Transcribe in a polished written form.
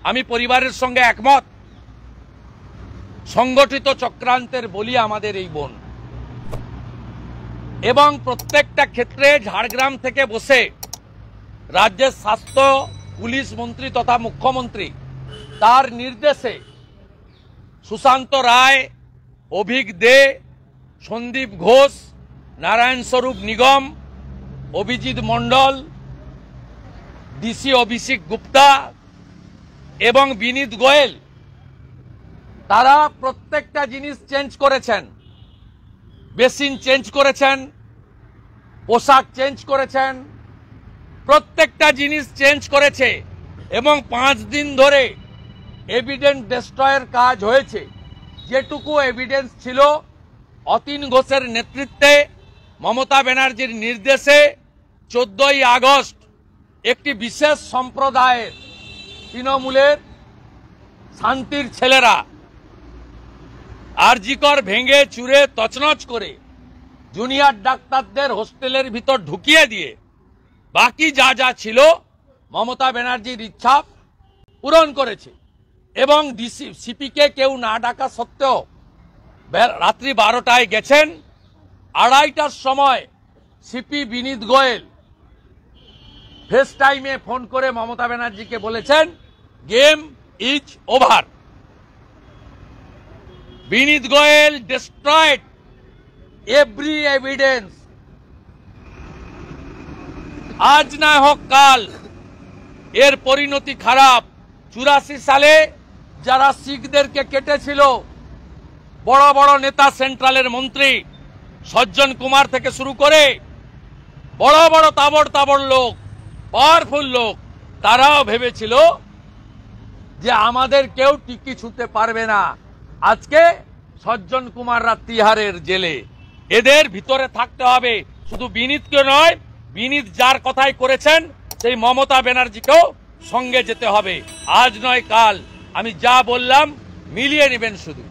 আমি পরিবারের সঙ্গে একমত। সংগঠিত চক্রান্তের বলি আমাদের এই বোন, এবং প্রত্যেকটা ক্ষেত্রে ঝাড়গ্রাম থেকে বসে রাজ্যের স্বাস্থ্য পুলিশ মন্ত্রী তথা মুখ্যমন্ত্রী তার নির্দেশে সুশান্ত রায়, অভিক দে, সন্দীপ ঘোষ, নারায়ণ স্বরূপ নিগম, অভিজিৎ মণ্ডল, ডিসি অভিষেক গুপ্তা এবং বিনীত গোয়েল, তারা প্রত্যেকটা জিনিস চেঞ্জ করেছেন। বেসিন চেঞ্জ করেছেন, পোশাক চেঞ্জ করেছেন, প্রত্যেকটা জিনিস চেঞ্জ করেছে এবং 5 দিন ধরে এভিডেন্স ডেস্ট্রয়ের কাজ হয়েছে। যেটুকু এভিডেন্স ছিল অতীন ঘোষের নেতৃত্বে মমতা ব্যানার্জির নির্দেশে 14ই আগস্ট একটি বিশেষ সম্প্রদায়ের তৃণমূলের শান্তির ছেলেরা আরজিকর ভেঙে চুরে তছনছ করে জুনিয়র ডাক্তারদের হোস্টেলের ভিতর ঢুকিয়ে দিয়ে বাকি যা যা ছিল মমতা ব্যানার্জির ইচ্ছা পূরণ করেছে। এবং সিপিকে কেউ না ডাকা সত্ত্বেও রাত্রি 12টায় গেছেন। 2:30টার সময় সিপি বিনীত গোয়েল ফেস টাইমে ফোন করে মমতা ব্যানার্জিকে বলেছেন game is over. Vineet Goyal destroyed every evidence. আজ না হোক কাল এর পরিণতি খারাপ। 84 সালে যারা শিখদেরকে কেটেছিল, বড় বড় নেতা, সেন্ট্রালের মন্ত্রী সজ্জন কুমার থেকে শুরু করে বড় বড় তাবড় তাবড় লোক, পাওয়ারফুল লোক, তারাও ভেবেছিল যে আমাদের কেউ টিকি ছুঁতে পারবে না। আজকে সজ্জন কুমাররা তিহারের জেলে। এদের ভিতরে থাকতে হবে, শুধু বিনীতকে নয়, বিনীত যার কথাই করেছেন সেই মমতা ব্যানার্জিকেও সঙ্গে যেতে হবে। আজ নয় কাল। আমি যা বললাম মিলিয়ে নেবেন শুধু।